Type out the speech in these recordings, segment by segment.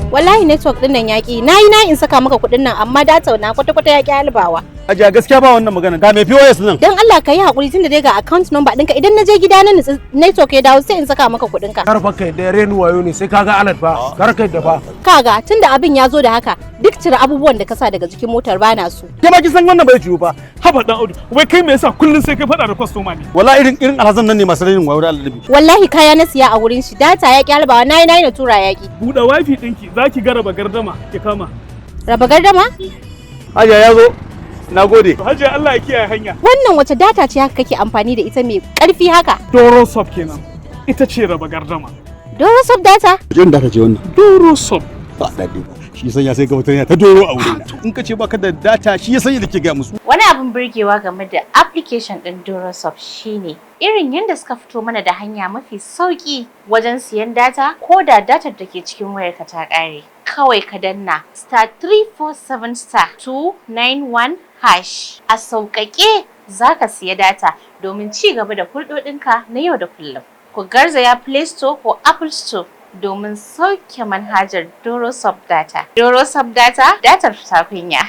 Wallahi network din nan yaki. Nayi na in saka maka kuɗin nan amma data na kwata-kwata yaki halbawa. Ajiya gaskiya ba wannan magana. Ga me POS nan? Dan Allah ka yi hakuri tunda dai ga account number ɗinka idan na je gida na network ya dawo sai in saka maka kuɗin ka. Karfa kai da renu wayo ne sai kaga alat ba. Kar kai da ba. Kaga tunda abin ya zo da haka duk cire abubuwan da ka sa daga jikin motar bana su. Ke ma kin san wannan bai ciwo ba. Haba dan Audu, wai kai me yasa kullun sai kai fada da customer ne? Wallahi irin alhazan nan ne masu rainin wayo da Allah. Wallahi kaya na siya a wurin shi data ya kyalbawa nayi na tura yaki. Buɗe wifi ɗinki zaki ga raba gardama ki kama. Raba gardama? Hajiya ya zo. Nagode. Hajiya Allah ya kiyaye hanya. Wannan wace data ce haka kake amfani da ita mai karfi haka? Dorosop kenan. Ita ce raba gardama. Dorosop data? Jin data ce wannan. Dorosop. Ba dadi. Shi sanya sai ga mutane ta doro a wurin. In ka ce baka da data shi ya sanya da ke ga musu. Wani abin burgewa game da application ɗin Dorosop shine irin yadda suka fito mana da hanya mafi sauki wajen siyan data ko da datar da ke cikin wayarka ta ƙare. Kawai ka danna *347*291# a sauƙaƙe za ka siya data domin ci gaba da hulɗoɗinka na yau da kullum. Ku garzaya Play Store ko Apple Store domin sauke manhajar Dorosop Data. Dorosop Data, datar ta kunya.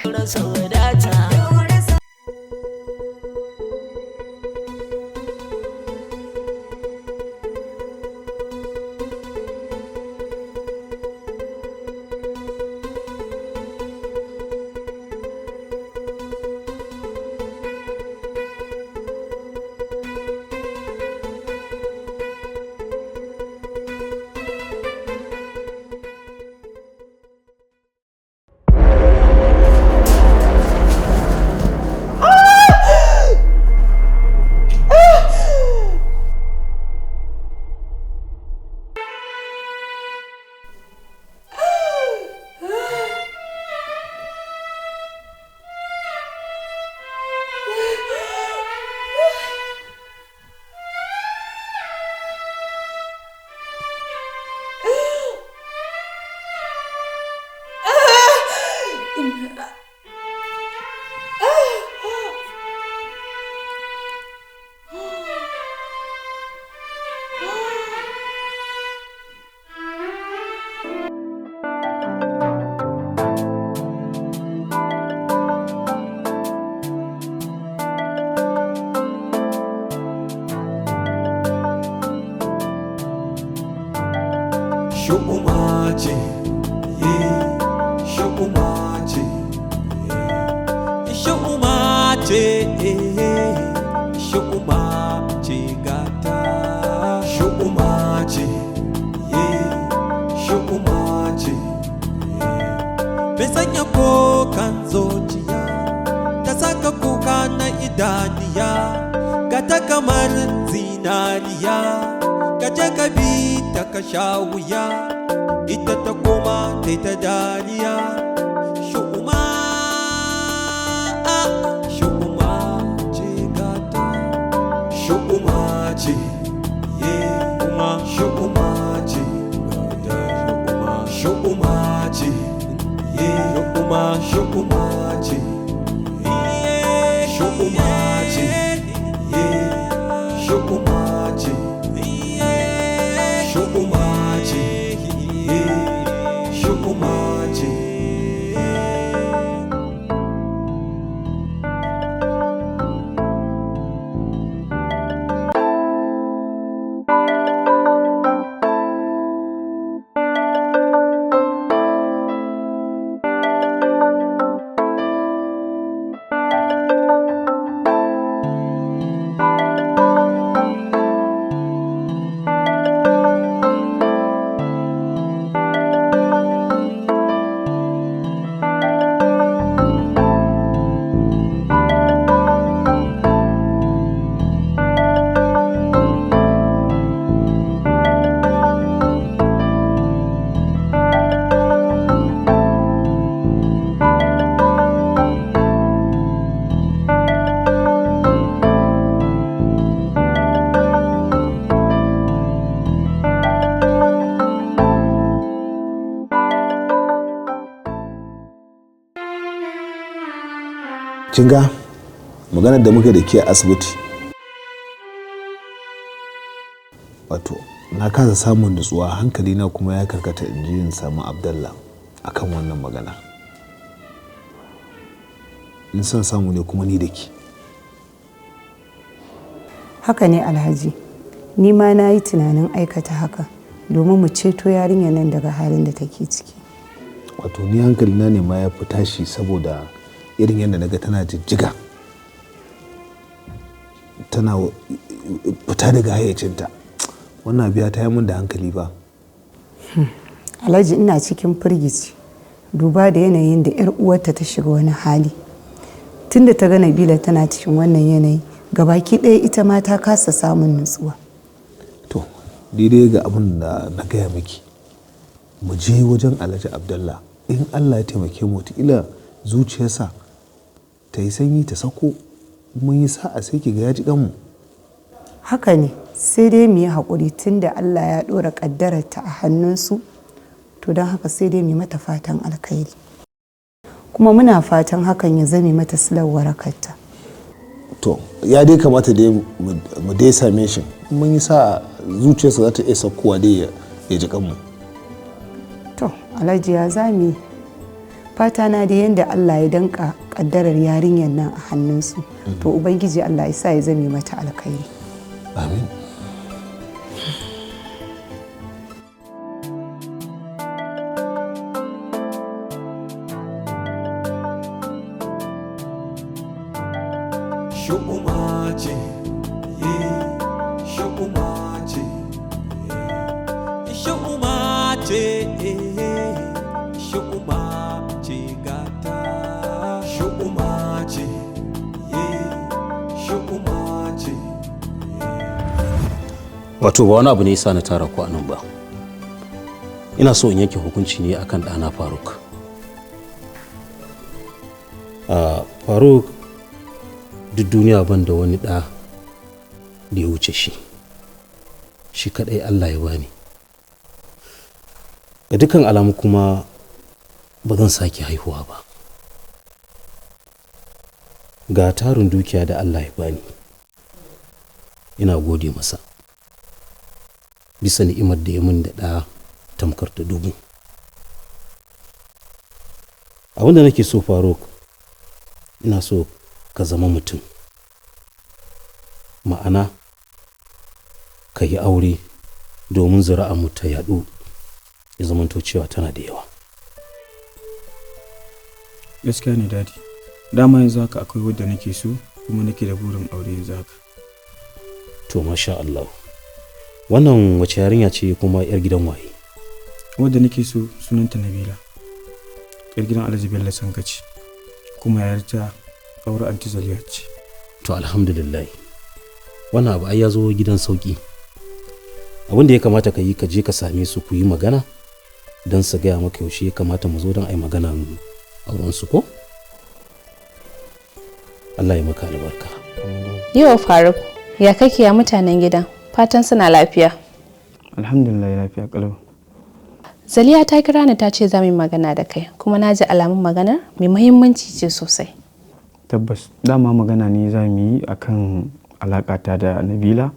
Shu'uma ce, shu'uma ce, shu'uma ce, shu'uma ce gata. Shu'uma ce, shu'uma ce, mai sanya kokan zuciya, ta saka kuka na idaniya, gata kamar zinariya. Kaje ka bi ta ka sha wuya, ita ta koma ta dariya. Shu'uma, shu'uma ce gata. Shu'uma ce, kuma shu'uma ce gata. Shu'uma ce, kuma shu'uma ce. Shu'uma ce, shu'uma ce. Shu'uma ce, shu'uma ce. kin ga maganar da muka da ke a asibiti, wato na kasa samun nutsuwa, hankali na kuma ya karkata in ji in samu Abdallah. akan wannan magana. In son samu ne kuma ni da ki. Haka ne Alhaji, ni ma na yi tunanin aikata haka domin mu ceto yarinyar nan daga halin da take ciki. Wato ni hankalina ne ma ya fi tashi saboda irin yadda naga tana jijjiga, tana fita daga hayyacinta. Wannan biya ta yi min da hankali ba. Alhaji, ina cikin firgici duba da yanayin da 'yar uwarta ta shiga wani hali. Tunda ta ga Nabila tana cikin wannan yanayi, gabaki ɗaya ita ma ta kasa samun nutsuwa. To, daidai ga abin da na gaya miki, mu je wajen Alhaji Abdallah. In Allah ya taimake mu, wataƙila zuciyarsa ta yi sanyi ta sako, mun yi sa'a sai ki ga ya ji kanmu. Haka ne, sai dai mu yi haƙuri tunda Allah ya ɗora ƙaddararta a hannunsu, to don haka sai dai mu yi mata fatan alkhairi. Kuma muna fatan hakan ya zame mata silar warakarta. To, ya dai kamata dai mu dai same shi. Mun yi sa'a zuciyarsa za ta iya saukowa dai ya ji kanmu. To, Alhaji ya zami. Fata na da yadda Allah ya danka kaddarar yarinyar nan a hannunsu. To, Ubangiji Allah ya sa ya zame mata alkhairi. Amin. Shu'uma ce, shu'uma ce, shu'uma ce, shu'uma ce gata. Shu'uma ce, shu'uma ce. Wato ba wani abu ne yasa na tara ku a nan ba. Ina so in yanke hukunci ne akan ɗana Faruk. Faruk duk duniya ban da wani ɗa da ya wuce shi. Shi kaɗai Allah ya bani. Ga dukkan alamu kuma ba zan sake haihuwa ba. Ga tarin dukiya da Allah ya bani, ina gode masa bisa ni'imar da ya min da ɗa tamkar ta dubu. Abinda nake so Faruk, ina so ka zama mutum, ma'ana ka yi aure domin zuri'armu ta yaɗu, ya zamanto cewa tana da yawa. Gaskiya ne dadi, dama yanzu haka akwai wadda nake so kuma nake da burin aure yanzu haka. To masha Allah, wannan wace yarinya ce kuma yar gidan waye? Wadda nake so sunanta Nabila, yar gidan Alhaji Bello Sankaci, kuma yayarta aure anti Zaliya ce. To alhamdulillah, wannan abu ai ya zo gidan sauki. Abin da ya kamata ka yi, ka je ka same su ku yi magana don su gaya maka yaushe ya kamata mu zo don a yi magana auren su, ko? Allah ya maka albarka. Yau Faruk, ya kake ya mutanen gidan? Fatan suna lafiya. Alhamdulillah lafiya kalau. Zaliya ta kira ni ta ce za mu yi magana da kai, kuma na ji alamun maganar mai muhimmanci ce sosai. Tabbas, dama magana ne za mu yi akan alakata da Nabila.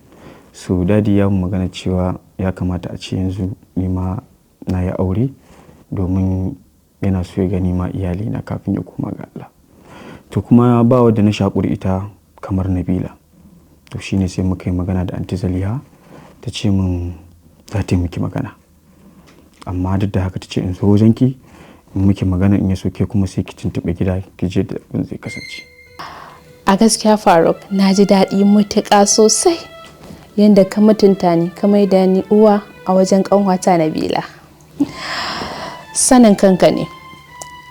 So dadi ya mu magana cewa ya kamata a ce yanzu ni ma na yi aure domin yana so ya gani ma iyali na kafin ya koma ga Allah. To kuma ba wadda na shakuri ita kamar Nabila. To shine sai muka yi magana da anti Zaliha, ta ce min za ta yi miki magana. Amma duk da haka ta ce in zo wajenki in miki magana, in ya so ke kuma sai ki tuntuɓe gida ki je da abin zai kasance. A gaskiya Faruk, na ji daɗi matuƙa sosai yadda ka mutunta ni, ka maida ni uwa a wajen ƙanwata Nabila. Sanin kanka ne,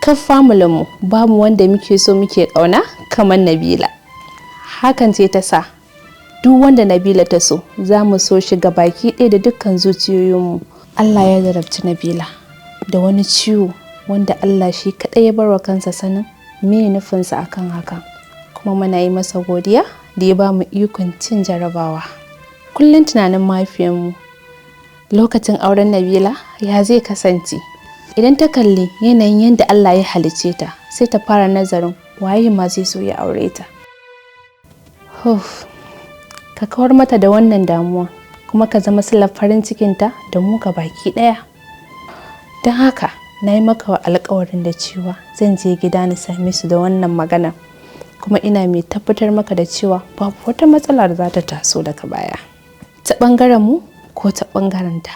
kan mu babu wanda muke so muke ƙauna kamar Nabila. Hakan ce ta sa duk wanda Nabila ta so za mu so shi baki ɗaya da dukkan zuciyoyinmu. Allah ya zarabci Nabila da wani ciwo wanda Allah shi kaɗai ya barwa kansa sanin me nufinsa akan hakan, kuma muna yi masa godiya da ya ba mu ikon cin jarabawa. Kullum tunanin mahaifiyarmu lokacin auren Nabila ya zai kasance. Idan ta kalli yanayin yadda Allah ya halicce ta, sai ta fara nazarin waye ma zai so ya aure ta. Ka kawar mata da wannan damuwa, kuma ka zama silar farin cikinta da mu baki ɗaya. Don haka na yi maka alƙawarin da cewa zan je gida na same su da wannan magana, kuma ina mai tabbatar maka da cewa babu wata matsala da za ta taso daga baya ta ɓangaren mu ko ta ɓangaren ta,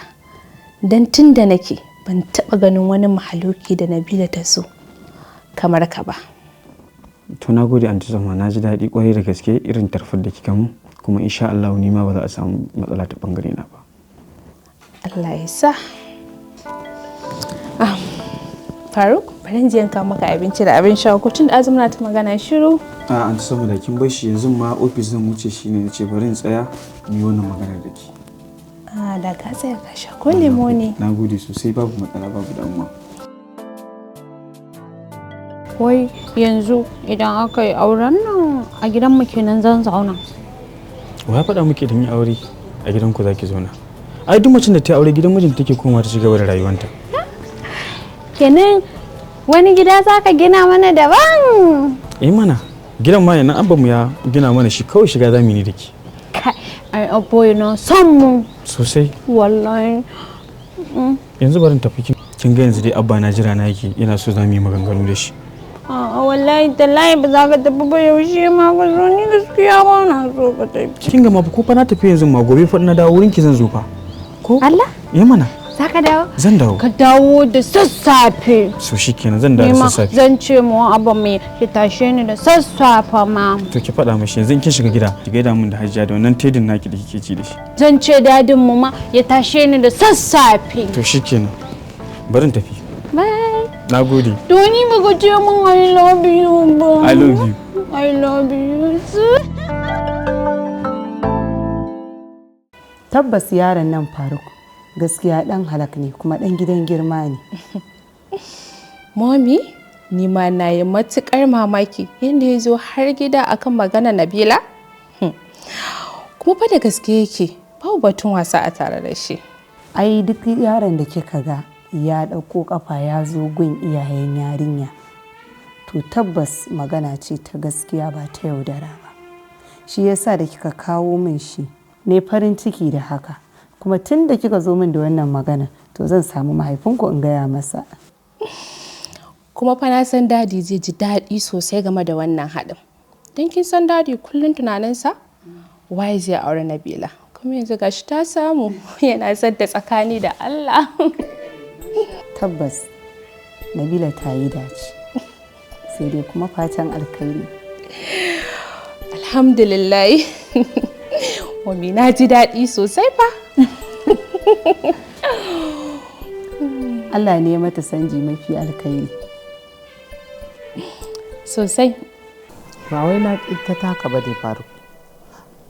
don tun da nake ban taɓa ganin wani mahaluki da Nabila ta so kamar ka ba. To na gode anti Zama, na ji daɗi kwarai da gaske irin tarfar da kika mu, kuma insha Allah ni ma ba za a samu matsala ta bangare na ba. Allah ya sa. Faruk, bari in je in kawo maka abinci da abin sha, ko tun da azumna ta magana shiru. A anti Zama da kin bar shi yanzu ma ofis zan wuce shine nace bari in tsaya mu yi wannan magana da ke. Da ka tsaya ka sha ko lemo ne. Na gode sosai, babu matsala, babu damuwa. Wai yanzu idan aka yi auren nan a gidanmu kenan zan zauna. Wa ya faɗa muke idan yi aure a gidanku za ki zauna? Ai duk macen da ta aure gidan mijinta take komawa ta cigaba da rayuwanta. Kenan wani gida za ka gina mana daban? Mana gidan ma yana abba mu ya gina mana shi, kawai shiga zamu yi da ke. Ai aboye na son mu Sosai. wallahi. Yanzu barin tafi kin ga yanzu dai abba na jira na yake, yana so zamu yi maganganu da shi. Wallahi tallahi ba za ka tafi ba, yaushe ma ka zo, ni gaskiya ba na so ka tafi. Kin ga ma ko fa na tafi yanzu ma, gobe fa na dawo wurin ki zan zo fa. Ko? Allah? Mana. Za ka dawo? Zan dawo. Ka dawo da sassafe. So shikenan zan dawo da sassafe. Zan ce mu abba mai ya tashe ni da sassafe ma. To ki faɗa mashi yanzu in kin shiga gida ki gaida min da Hajiya da wannan tedin naki da kike ci da shi. Zan ce dadin mu ma ya tashe ni da sassafe. To shikenan. Barin tafi. Bye. Na gode. Doni ba ka ce min I love you ba. I love you. I love you. Tabbas yaron nan Faruk gaskiya dan halak ne kuma dan gidan girma ne. Mommy, ni ma na yi matukar mamaki yadda ya zo har gida akan magana Nabila. Kuma fa da gaske yake, babu batun wasa a tare da shi. Ai duk yaron da kika ga ya dauko kafa ya zo gun iyayen yarinya, to tabbas magana ce ta gaskiya ba ta yaudara ba. Shi yasa da kika kawo min shi ne farin ciki da haka, kuma tun da kika zo min da wannan magana to zan samu mahaifinku in gaya masa. Kuma fa na san dadi zai ji daɗi sosai game da wannan haɗin, don kin san dadi kullum tunaninsa waye zai aure Nabila, kuma yanzu gashi ta samu yana sadda tsakani da Allah. Tabbas Nabila ta yi dace, sai dai kuma fatan alkhairi. Alhamdulillah. Wami na ji daɗi sosai fa. Allah ne ya mata sanji mafi alkhairi. Sosai. Ba wai na ita taka ba dai faru,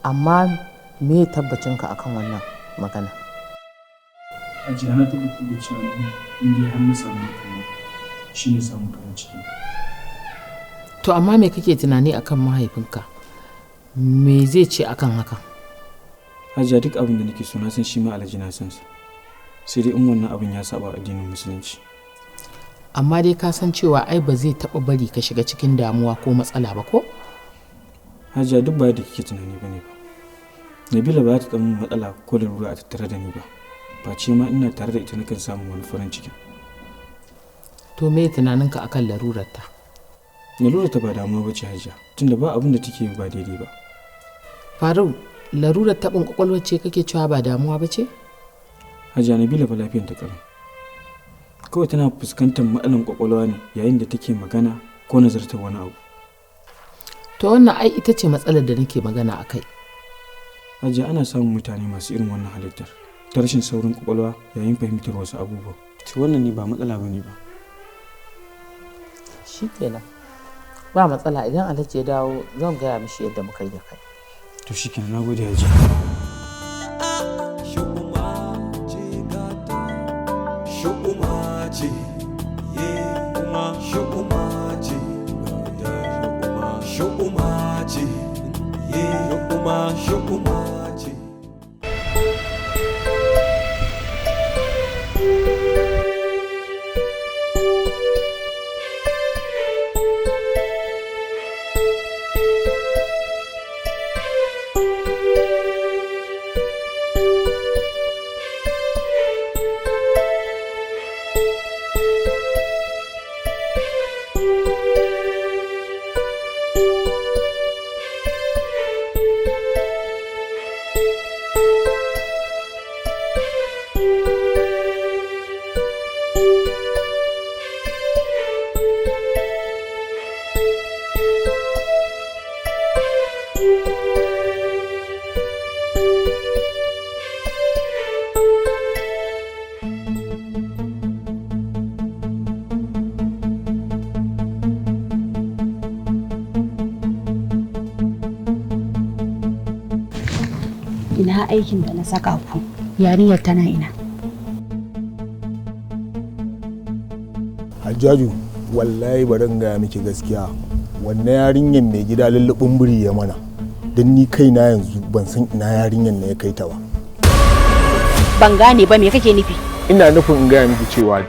amma me tabbacinka akan wannan magana? Ajiya na tabbatar da cewa in dai har na samu mutum shi ne samu farin ciki. To amma me kake tunani akan mahaifinka? Me zai ce akan haka? Hajiya duk abin da nake so na san shi ma Alhaji na san sa. Sai dai in wannan abin ya saba addinin musulunci. Amma dai ka san cewa ai ba zai taba bari ka shiga cikin damuwa ko matsala ba ko? Hajiya duk ba da kike tunani bane ba. Nabila ba ta tsamin matsala ko da rura a tattare da ni ba. Face ma ina tare da ita nakan samu wani farin ciki. To me tunaninka akan larurarta? Larurarta ba damuwa bace Hajiya, tunda ba abin da take ba daidai ba. Faru, larurar taɓin ƙwaƙwalwa ce kake cewa ba damuwa ba ce? Hajiya Nabila ba lafiyar ta ƙalau. Kawai tana fuskantar matsalan ƙwaƙwalwa ne yayin da take magana ko nazartar wani abu. To wannan ai ita ce matsalar da nake magana a kai. Hajiya ana samun mutane masu irin wannan halittar ta rashin saurin ƙwaƙwalwa yayin fahimtar wasu abubuwa. To wannan ne ba matsala bane ba. Shi kenan. Ba matsala, idan Alhaji ya dawo zan gaya mishi yadda muka yi da kai. To shi kenan, na gode Hajiya. Shu'uma ce, kuma shu'uma ce, shu'uma ce, kuma shu'uma ce. ina aikin da na saka ku, yarinyar tana ina. Hajjaju, wallahi barin gaya miki gaskiya, wannan yarinyar mai gida lullubin biri ya mana, don ni kaina yanzu ban san ina yarinyar na ya kai ta ba. Ban gane ba, me kake nufi? Ina nufin in gaya miki cewa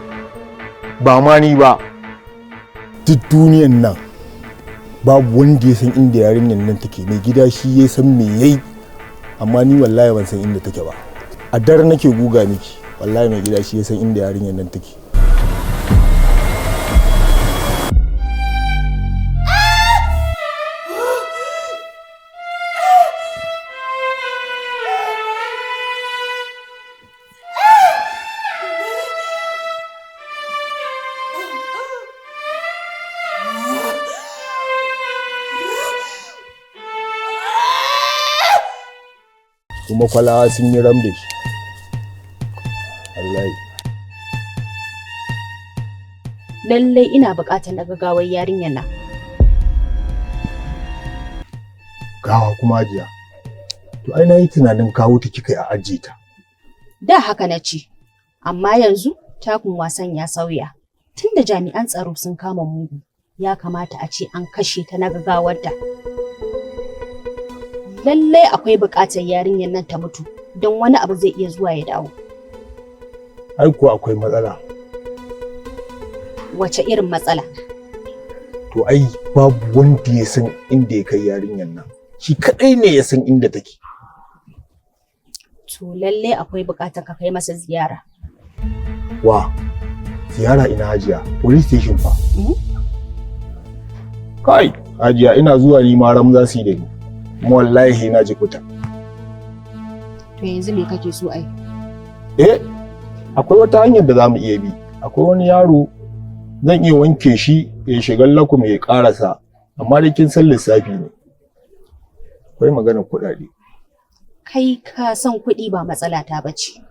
ba ma ni ba, duk duniyan nan babu wanda ya san inda yarinyar nan take. Mai gida shi ya san me yayi, amma ni wallahi ban san inda take ba. A dare nake guga miki, wallahi mai gida shi ya san inda yarinyar nan take. Kuma kwalawa sun yi ram da shi. Wallahi. Lallai ina buƙatar na gawar yarinyar nan. Gawa kuma ajiya. To ai na yi tunanin kawo ta kika a ajiye ta. Da haka na ce, amma yanzu takun wasan ya sauya. Tunda jami'an tsaro sun kama mugu, ya kamata a ce an kashe ta na gawarta. Lallai akwai buƙatar yarinyar nan ta mutu don wani abu zai iya zuwa ya dawo. Ai kuwa akwai matsala. Wace irin matsala? To ai babu wanda ya san inda ya kai yarinyar nan. Shi kadai ne ya san inda take. To lallai akwai buƙatar ka kai masa ziyara. Wa? Ziyara ina Hajiya? Police station fa. Kai, Hajiya ina zuwa ni ma ram za su yi da ni. Wallahi na ji kuta. To yanzu me kake so ai? Akwai wata hanyar da zamu iya bi. Akwai wani yaro zan iya wanke shi ya shiga lakum ya karasa, amma dai kin san lissafi ne. Akwai maganar kuɗaɗe. Kai ka san kuɗi ba matsala ta bace.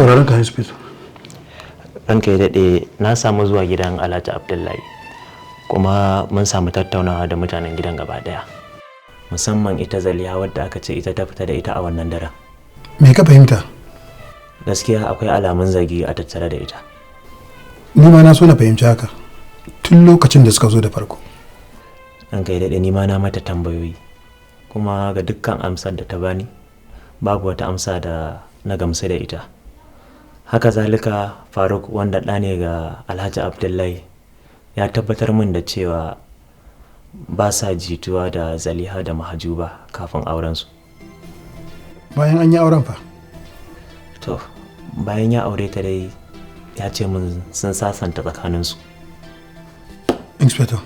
sauraron ka Inspector. Ranka ya daɗe, na samu zuwa gidan Alhaji Abdullahi kuma mun samu tattaunawa da mutanen gidan gaba daya, musamman ita Zaliha wadda aka ce ita ta fita da ita a wannan daren. Me ka fahimta? Gaskiya akwai alamun zargi a tattare da ita. Ni ma na so na fahimci haka tun lokacin da suka zo da farko. Ranka ya daɗe, ni ma na mata tambayoyi kuma ga dukkan amsar da ta bani babu wata amsa da na gamsu da ita. Haka zalika Faruk, wanda ɗa ne ga Alhaji Abdullahi, ya tabbatar min da cewa ba sa jituwa da Zaliha da Mahajuba kafin aurensu. Bayan an yi auren fa? To, bayan ya aure ta dai ya ce min sun sasanta tsakaninsu. Inspector,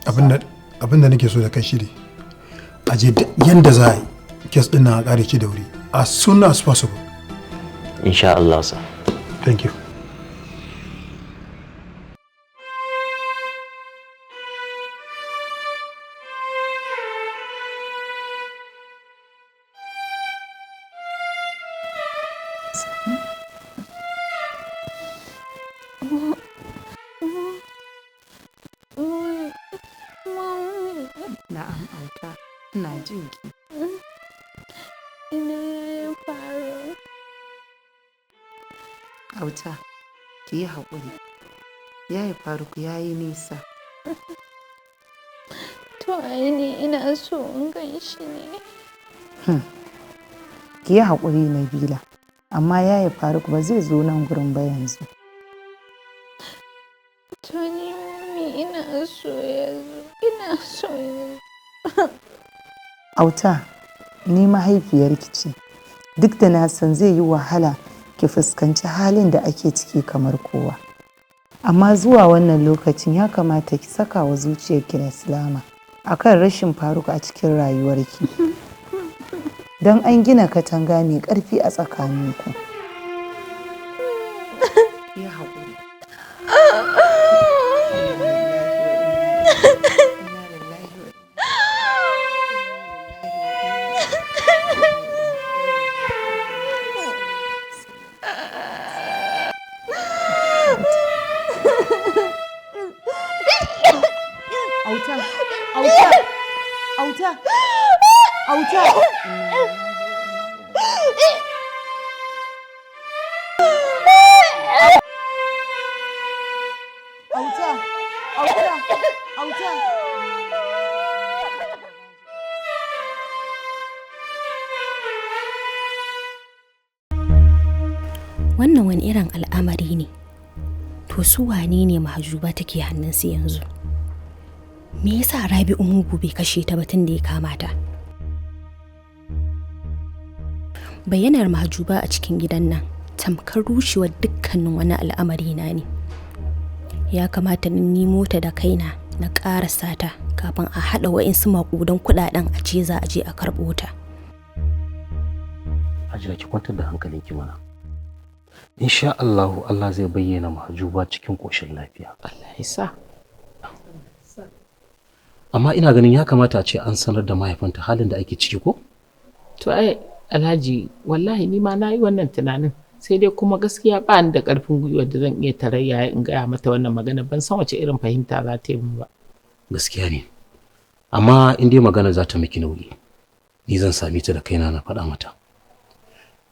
abin da nake so da kai shiri a je yanda za a yi kes din nan a kare ki da wuri as soon as possible. Insha Allah sir. Thank you. Na'am auta, ina jin ki. Ina ya faru. Auta, ki yi haƙuri. Yayi Faruk ya yi nisa. To ai ni ina so in gan shi ne. Ki yi haƙuri Nabila, amma yayi Faruk ba zai zo nan gurin ba yanzu. To ni mami ina so ya zo, ina so ya zo. Auta, ni mahaifiyarki ce. Duk da na san zai yi wahala ki fuskanci halin da ake ciki kamar kowa. Amma zuwa wannan lokacin ya kamata ki saka wa zuciyarki na Islama akan rashin Faruk a cikin rayuwarki. Don an gina katanga mai ƙarfi a tsakaninku. Ya haƙuri. Auta! Wannan wani irin al'amari ne? To su wane ne Mahjuba take hannunsu yanzu? Me yasa Rabi'u mugu bai kashe ta ba tun da ya kama ta? Bayyanar Mahjuba a cikin gidan nan tamkar rushewar dukkanin wani al'amari na ne. Ya kamata na nemo ta da kaina na ƙarasa ta kafin a haɗa wa'insu maƙudan kuɗaɗen a ce za a je a karɓo ta. Hajiya ki kwantar da hankalinki mana. Insha Allahu Allah zai bayyana Mahjuba cikin ƙoshin lafiya. Allah ya sa. Amma ina ganin ya kamata a ce an sanar da mahaifinta halin da ake ciki ko? To ai Alhaji wallahi ni ma na yi wannan tunanin sai dai kuma gaskiya ba ni da ƙarfin gwiwa da zan iya tarayya in gaya mata wannan magana ban san wace irin fahimta za ta yi min ba. Gaskiya ne. Amma in dai magana za ta miki nauyi ni zan sami ta da kaina na faɗa mata.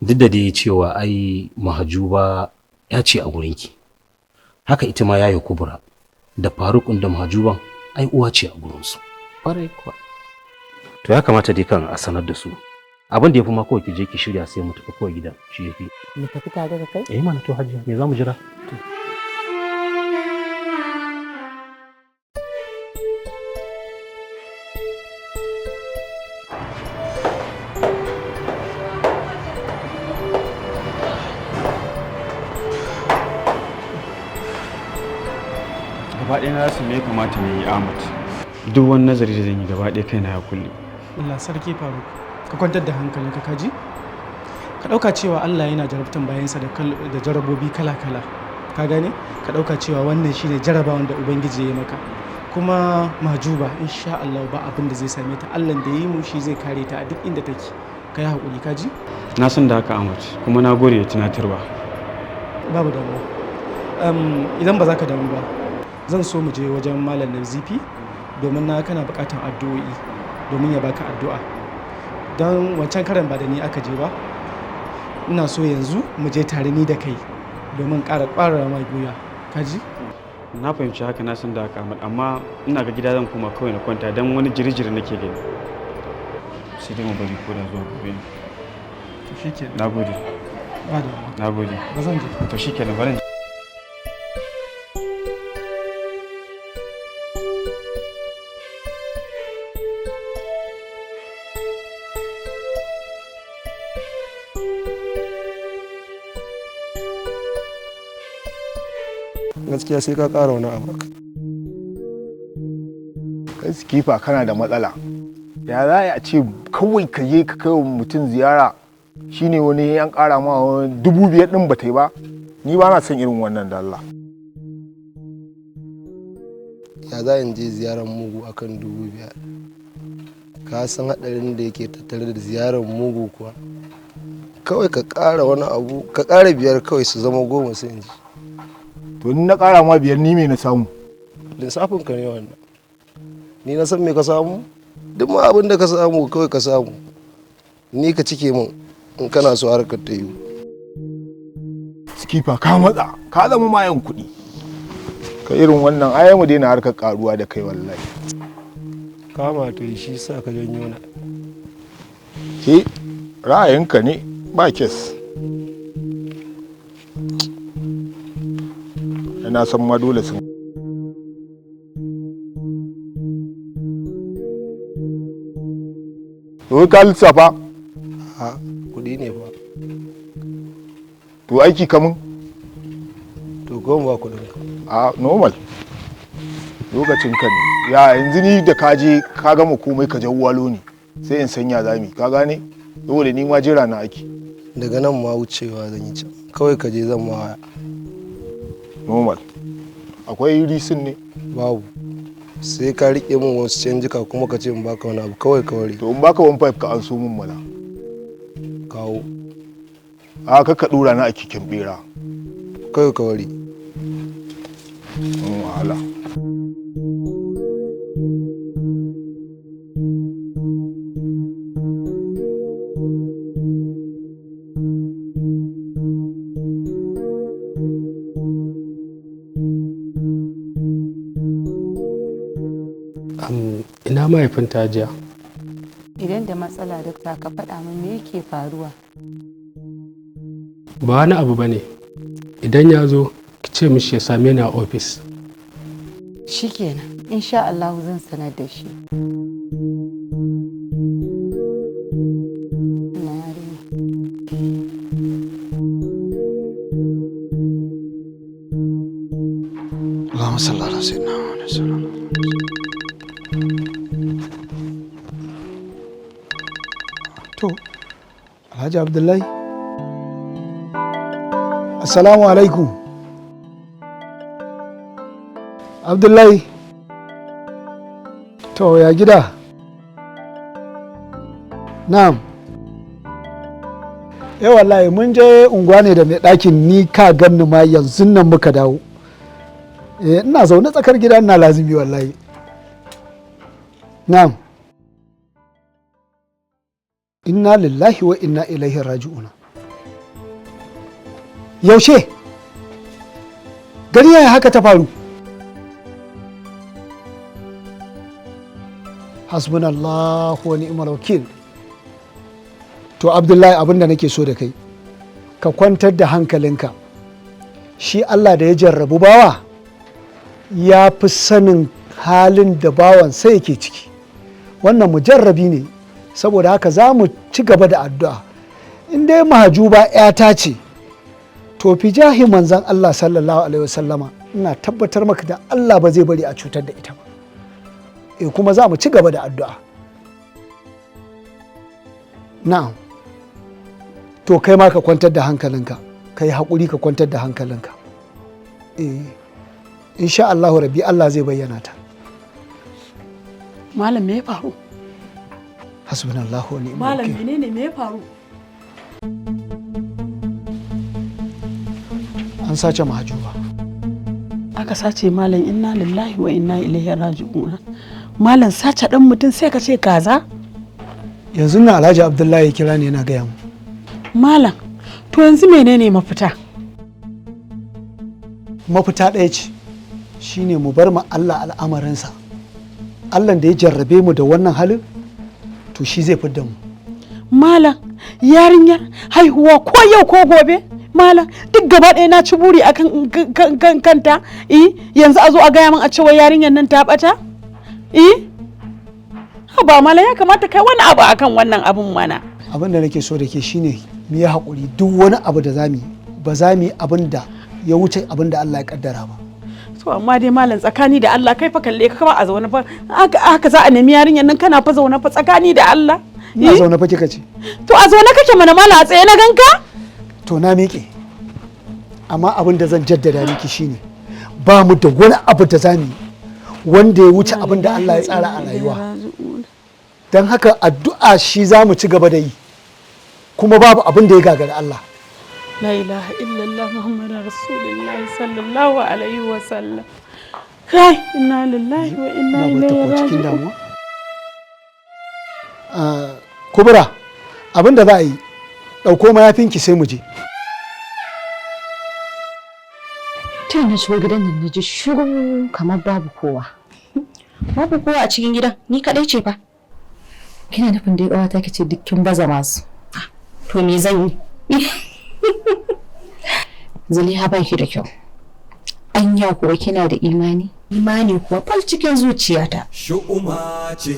Duk da dai cewa ai Mahjuba ya ce a gurinki. Haka ita ma yayi Kubra da Faruk da Mahjuban ai uwa ce a gurinsu. Ƙwarai kuwa. To ya kamata dai kan a sanar da su. Abin da ya fi ma kawai ki je ki shirya sai mu tafi kawai gidan shi ya fi. Mu tafi tare da kai? Mana to Hajiya me za mu jira? Gaba ɗaya na rasa me ya kamata ne yi Ahmad. Duk wani nazari da zan yi gaba ɗaya kaina ya kulle. Allah sarki Faruk, ka kwantar da hankalinka kaji? Ka ɗauka cewa Allah yana jarabtan bayansa da jarabobi kala-kala. Ka gane? Ka ɗauka cewa wannan shine jarabawan da Ubangiji ya yi maka. Kuma Mahjuba insha Allah ba abin da zai same ta. Allah da yi mu shi zai kare ta a duk inda take. Ka yi haƙuri kaji? Na san da haka Ahmad kuma na gode da tunatarwa. Babu damuwa. Idan ba za ka damu ba, zan so mu je wajen Malam Nazifi domin na kana buƙatar addu'o'i domin ya baka addu'a. Don wancan karan ba da ni aka je ba. Ina so yanzu mu je tare ni da kai domin ƙara mai goya kaji? Na fahimci haka na san da haka amma ina ga gida zan koma kawai na kwanta don wani jiri-jiri nake gani sai dai mu bari ko da zuwa gobe. To shikenan. Na gode. Na gode. Ba zan je. To shikenan bari. Gaskiya sai ka ƙara wani abu. kai skifa kana da matsala. Ya za a ce kawai ka je ka kai wa mutum ziyara shine wani an ƙara ma 5,000 ɗin ba ta yi ba. Ni ba na son irin wannan da Allah. Ya za in je ziyarar mugu akan 5,000? Ka san haɗarin da yake tattare da ziyarar mugu kuwa. Kawai ka ƙara wani abu, ka ƙara 5 kawai su zama 10 sai in ji. To ni na ƙara ma 5 ni me na samu? Lissafin ka ne wannan. Ni na san me ka samu? Duk ma abin da ka samu kawai ka samu. Ni ka cike min in kana so harkar ta yi. Skifa ka matsa, ka zama mayan kuɗi. Ka irin wannan ai mu daina harkar karuwa da kai wallahi. Kama to shi sa ka janyo na. Ke ra'ayinka ne ba kes. Ina san ma dole sun to ka lissafa? A kuɗi ne fa. To aiki kamun? To goma ba kuɗin ka. A normal. Lokacin ka ne. Ya yanzu ni da ka je ka gama komai ka jawwalo ne. Sai in sanya zami ka gane? Saboda ni ma jira na aiki. Daga nan ma wucewa zan yi can. Kawai ka je zan ma waya. Normal. Akwai risin ne? Babu. Sai ka rike min wasu canjika kuma ka ce in baka wani abu kawai ka ware. To in baka 1.5 ka an so min mana. Kawo. A ka dora na a kikin bera. Kawai ka ware. Wahala. Ina mahaifin tajiya? Idan da matsala dokta ka faɗa min me yake faruwa? Ba wani abu ba ne. Idan ya zo ki ce mishi ya same ni a ofis. Shikenan, insha Allah zan sanar da shi. Allahumma salli ala sayyidina Muhammad sallallahu alaihi wasallam. To, Alhaji Abdullahi. Assalamu alaikum. Abdullahi. To, ya gida? Na'am. Wallahi mun je unguwa ne da mai ɗakin ni ka ganni ma yanzu nan muka dawo. Ina zaune tsakar gida ina lazimi wallahi. Na'am. Inna lillahi wa inna ilaihi raji'una. Yaushe? Gari yaya haka ta faru? Hasbunallahu wa ni'mal wakil. To Abdullahi abinda nake so da kai, ka kwantar da hankalinka. Shi Allah da ya jarrabu bawa ya fi sanin halin da bawan sai yake ciki. Wannan mujarrabi ne. Saboda haka za mu ci gaba da addu'a. In dai mahajuba 'yata ce, to fi jahi manzan Allah sallallahu alaihi wasallama ina tabbatar maka da Allah ba zai bari a cutar da ita ba. Kuma za mu ci gaba da addu'a. Na'am. To kai ma ka kwantar da hankalinka, ka yi haƙuri ka kwantar da hankalinka. Insha Allahu rabbi Allah zai bayyana ta. Malam me ya faru? Hasbunallahu wa ni'mal Malam wakil. menene me ya faru? An sace mahajuba. Aka sace malam, inna lillahi wa inna ilaihi raji'un. Malam sace dan mutum sai ka ce kaza? Yanzu na Alhaji Abdullahi ya kira ne yana gaya mu. Malam, to yanzu menene mafita? Mafita ɗaya ce, shine mu bar ma Allah al'amarinsa. Allah da ya jarrabe mu da wannan halin, to shi zai fidda mu. Malam, yarinyar haihuwa ko yau ko gobe? Malam, duk gaba ɗaya na ci buri akan kanta. Yanzu a zo a gaya min a cewa yarinyar nan ta ɓata? Ba malam, ya kamata kai wani abu akan wannan abun mana. Abin da nake so da ke shine mu yi haƙuri, duk wani abu da zamu yi ba za mu yi abin da ya wuce abin da Allah ya kaddara ba. to amma dai malam tsakani da Allah kai fa kalle ka ba a zaune fa haka za a nemi yarinyar nan kana fa zaune fa tsakani da Allah. Ina zaune fa kika ce. To a zaune kake mana malam a tsaye na ganka? To na miƙe. Amma abin da zan jaddada miki shine ba mu da wani abu da zamu yi wanda ya wuce abin da Allah ya tsara a rayuwa. Don haka addu'a shi za mu ci gaba da yi kuma babu abin da ya gagari Allah. La ilaha illallah Muhammadun Rasulullahi sallallahu alaihi wa sallam. Kai inna lillahi wa inna ilaihi raji'un. Kubura abin da za a yi ɗauko mayafinki sai mu je. Tun na shigo gidan nan na ji shiru kamar babu kowa. Babu kowa a cikin gidan, ni kaɗai ce fa. Kina nufin dai ƙawata ki ce dukkin baza masu. To me zan yi? Zaliha ba ki da kyau. Anya kuwa kina da imani? Imani kuwa fal cikin zuciyata. Shu'uma ce,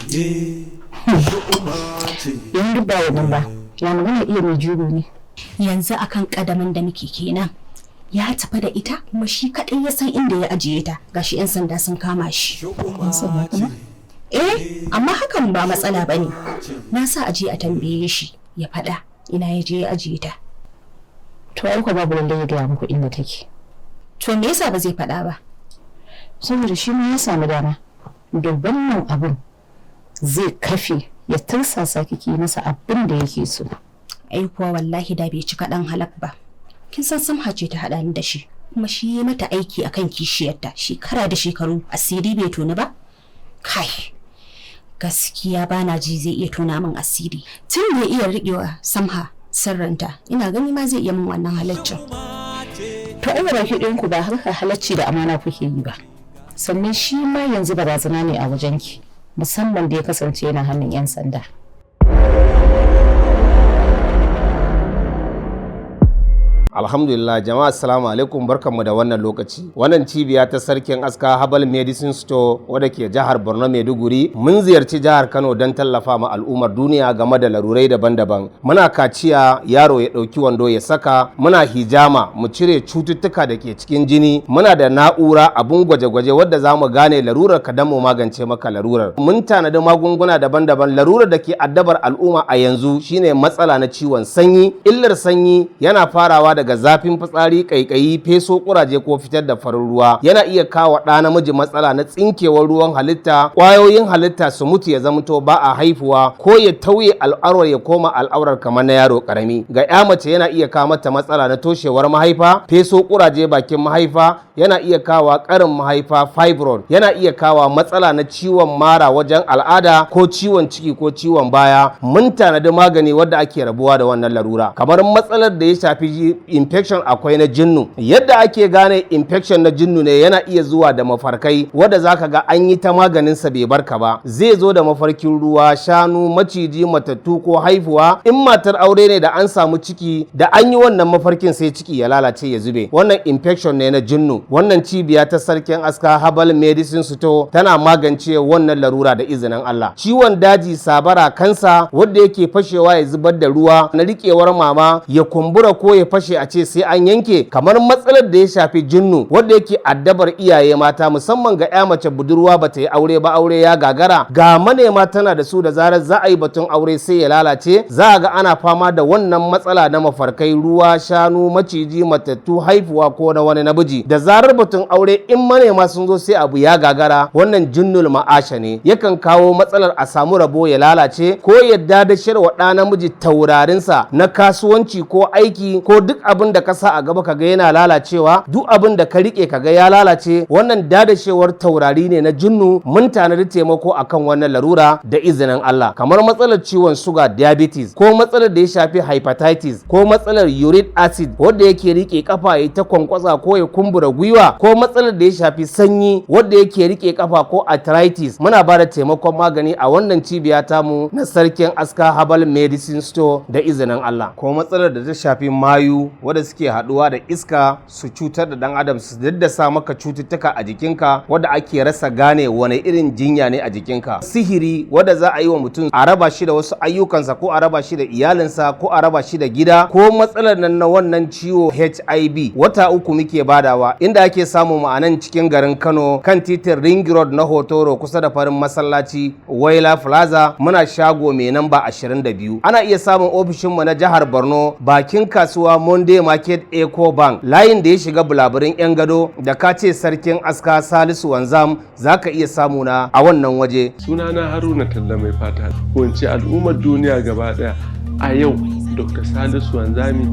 shu'uma ce. Yan duk ba wannan ba. Ya magana iya mai jugo ne. Yanzu akan kadamin da muke kenan. Ya tafi da ita kuma shi kadai ya san inda ya ajiye ta. Gashi 'yan sanda sun kama shi. Yan sanda kuma? Amma hakan ba matsala bane. Na sa aje a tambaye shi ya faɗa ina ya je ya ajiye ta. To ai ko babu lalle ya gaya muku inda take. To me yasa ba zai faɗa ba? Saboda shi ma ya samu dama. Da wannan abun zai kafe ya tursasa kike masa abin da yake so. Ai kuwa wallahi da bai cika dan halak ba. Kin san Samha ce ta haɗa ni da shi kuma shi ya mata aiki akan kishiyarta shekara da shekaru asiri bai toni ba. Kai gaskiya bana ji zai iya tona min asiri tun da iya riƙewa Samha sirranta ina gani ma zai iya min wannan halaccin. To ai ba ki ku ba harkar halacci da amana kuke yi ba. Sannan shi ma yanzu barazana ne a wajenki musamman da ya kasance yana hannun 'yan sanda. Alhamdulillah jama'a assalamu alaikum barkanmu da wannan lokaci. Wannan cibiya ta sarkin aska Herbal Medicine Store wadda ke jihar Borno Maiduguri mun ziyarci jihar Kano don tallafa ma al'ummar duniya game da larurai daban-daban. Muna kaciya yaro ya ɗauki wando ya saka, muna hijama mu cire cututtuka da ke cikin jini, muna da na'ura abun gwaje-gwaje wadda za mu gane larurar ka don mu magance maka larurar. Mun tanadi magunguna daban-daban. Larurar da ke addabar al'umma a yanzu shine matsala na ciwon sanyi. Illar sanyi yana farawa daga zafin fitsari, kaikayi, feso, kuraje ko fitar da farin ruwa. Yana iya kawo ɗa namiji matsala na tsinkewar ruwan halitta, ƙwayoyin halitta su mutu ya zamto ba a haifuwa ko ya tauye al'aurar ya koma al'aurar kamar na yaro karami. Ga ya mace yana iya kawo mata matsala na toshewar mahaifa, feso, kuraje bakin mahaifa, yana iya kawo ƙarin mahaifa fibroid, yana iya kawo matsala na ciwon mara wajen al'ada ko ciwon ciki ko ciwon baya. Mun tanadi magani wadda ake rabuwa da wannan larura. Kamar matsalar da ya shafi infection akwai na jinnu. Yadda ake gane infection na jinnu ne yana iya zuwa da mafarkai wadda zaka ga an yi ta maganin sa bai barka ba. Zai zo da mafarkin ruwa, shanu, maciji, matattu ko haifuwa. In matar aure ne da an samu ciki da an yi wannan mafarkin sai ciki ya lalace ya zube. Wannan infection ne na jinnu. Wannan cibiya ta sarkin aska Herbal Medicine Store tana magance wannan larura da izinin Allah. Ciwon daji, sabara, kansa wanda yake fashewa ya zubar da ruwa, na riƙewar mama ya kumbura ko ya fashe a ce sai an yanke, kamar matsalar da ya shafi jinnu wanda yake addabar iyaye mata musamman ga ya mace budurwa bata yi aure ba, aure ya gagara, ga manema tana da su, da zarar za a yi batun aure sai ya lalace. Za a ga ana fama da wannan matsala na mafarkai, ruwa, shanu, maciji, matattu, haifuwa ko na wani namiji. Da zarar batun aure in manema sun zo sai abu ya gagara, wannan jinnul ma'asha ne, yakan kawo matsalar a samu rabo ya lalace ko yadda da shirwa ɗa namiji taurarinsa na kasuwanci ko aiki ko duk abin da ka sa a gaba kaga yana lalacewa, duk abin da ka rike kaga ya lalace. Wannan dadashewar taurari ne na jinnu. Mun tanadi taimako akan wannan larura da izinin Allah. Kamar matsalar ciwon suga diabetes ko matsalar da ya shafi hepatitis ko matsalar uric acid wanda yake rike kafa ya ta kwankwasa ko ya kumbura gwiwa ko matsalar da ya shafi sanyi wanda yake rike kafa ko arthritis, muna ba da taimakon magani a wannan cibiya tamu na sarkin aska Herbal Medicine Store da izinin Allah. Ko matsalar da ta shafi mayu wadda suke haɗuwa da iska su cutar da ɗan adam su daddasa maka cututtuka a jikinka wadda ake rasa gane wani irin jinya ne a jikinka. Sihiri wadda za a yi wa mutum a raba shi da wasu ayyukansa ko a raba shi da iyalinsa ko a raba shi da gida ko matsalar nan na wannan ciwo HIV wata 3 muke badawa inda ake samu ma'anan cikin garin Kano kan titin Ring Road na Hotoro kusa da farin masallaci Waila Plaza muna shago mai namba 22. Ana iya samun ofishinmu na jihar Borno bakin kasuwa Monday Market Eco Bank layin da ya shiga bulaburin 'yan gado da ka ce sarkin aska Salisu Wanzam za ka iya samu na a wannan waje. Sunana Haruna Talla mai fata ko in ce al'ummar duniya gaba daya a yau Dr. Salisu Wanzami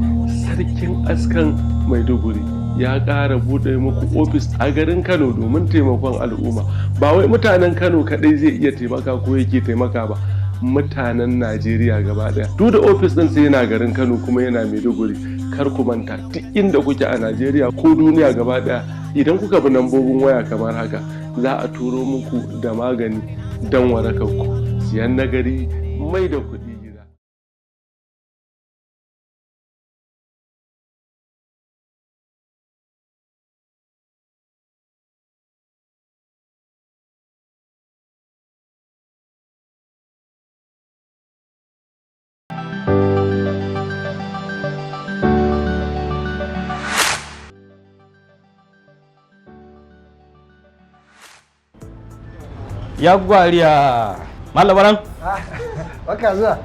sarkin askan Maiduguri ya ƙara buɗe muku ofis a garin Kano domin taimakon al'umma. Ba wai mutanen Kano kaɗai zai iya taimaka ko yake taimaka ba, mutanen Najeriya gaba ɗaya. Duk da ofis ɗin sai yana garin Kano kuma yana Maiduguri. Kar ku manta duk inda kuke a Najeriya ko duniya gaba ɗaya idan kuka bi lambobin waya kamar haka za a turo muku da magani don warakarku. Siyan nagari mai da kuɗi. Ya gwariya malabaran baka zuwa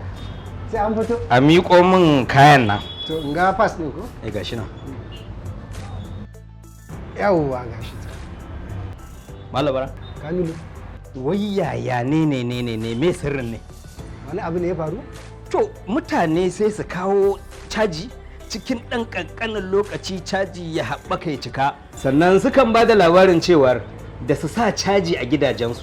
sai an fito a miƙo min kayan nan to in ga pass ɗin ko gashi nan yawwa gashi malabaran Kamilu wai yaya ne me sirrin ne wani abu ne ya faru to mutane sai su kawo caji cikin ɗan ƙanƙanin lokaci caji ya haɓaka ya cika sannan sukan ba da labarin cewar da su sa caji a gidajensu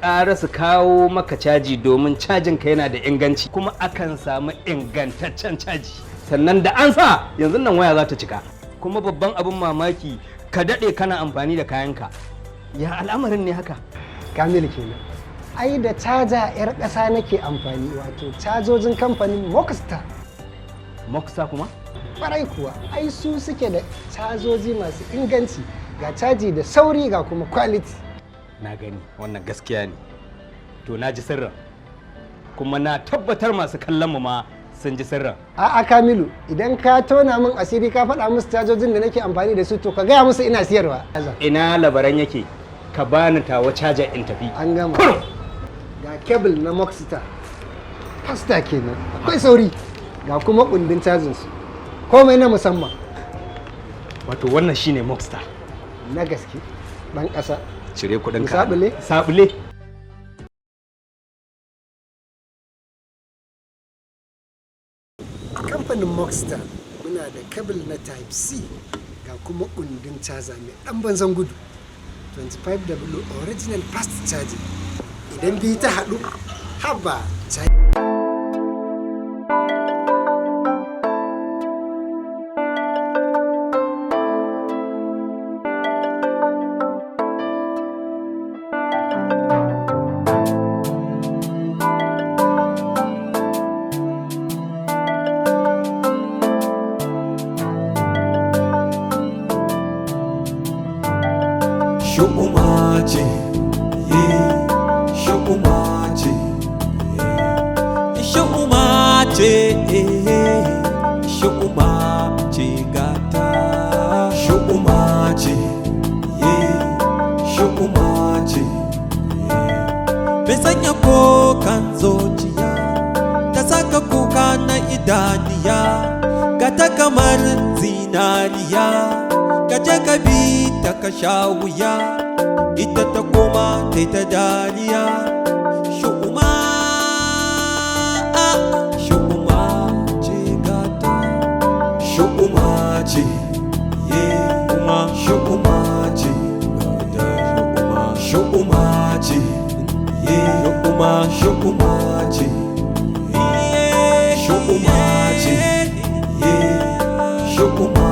ƙara su kawo maka caji domin cajin ka yana da inganci kuma akan samu ingantaccen caji sannan da an sa yanzu nan waya za ta cika kuma babban abin mamaki ka daɗe kana amfani da kayanka ya al'amarin ne haka Kamil kenan ai da caja 'yar ƙasa nake amfani wato cajojin kamfanin Mokstar kuma? Ƙwarai kuwa ai su suke da cajoji masu inganci ga caji da sauri ga kuma quality. Na gani wannan gaskiya ne to na ji sirrin kuma na tabbatar masu kallon mu ma sun ji sirrin. A'a Kamilu idan ka tona min asiri ka faɗa musu cajojin da nake amfani da su to ka gaya musu ina siyarwa. Ina labaran yake ka bani tawa caja in tafi. An gama. Ga cable na Mokstar. Fasta kenan akwai sauri ga kuma kundin cajin su komai na musamman. Wato wannan shine Mokstar. Na gaske ɗan ƙasa. Cire kuɗin ka. Sabule? Sabule. A kamfanin Mokstar muna da kabel na Type C ga kuma kundin caza mai ɗan banzan gudu 25W original fast charging idan biyu ta haɗu haba Shu'uma ce, shu'uma ce, shu'uma ce, shu'uma ce gata. Shu'uma ce, shu'uma ce, mai sanya kokan zuciya, ta saka kuka na idaniya, gata kamar zinariya. Kaje ka bi ta ka sha wuya ita ta koma ta ta dariya. Shu'uma shu'uma ce gata. Shu'uma ce kuma shu'uma ce gata. Shu'uma ce kuma shu'uma ce shu'uma ce shu'uma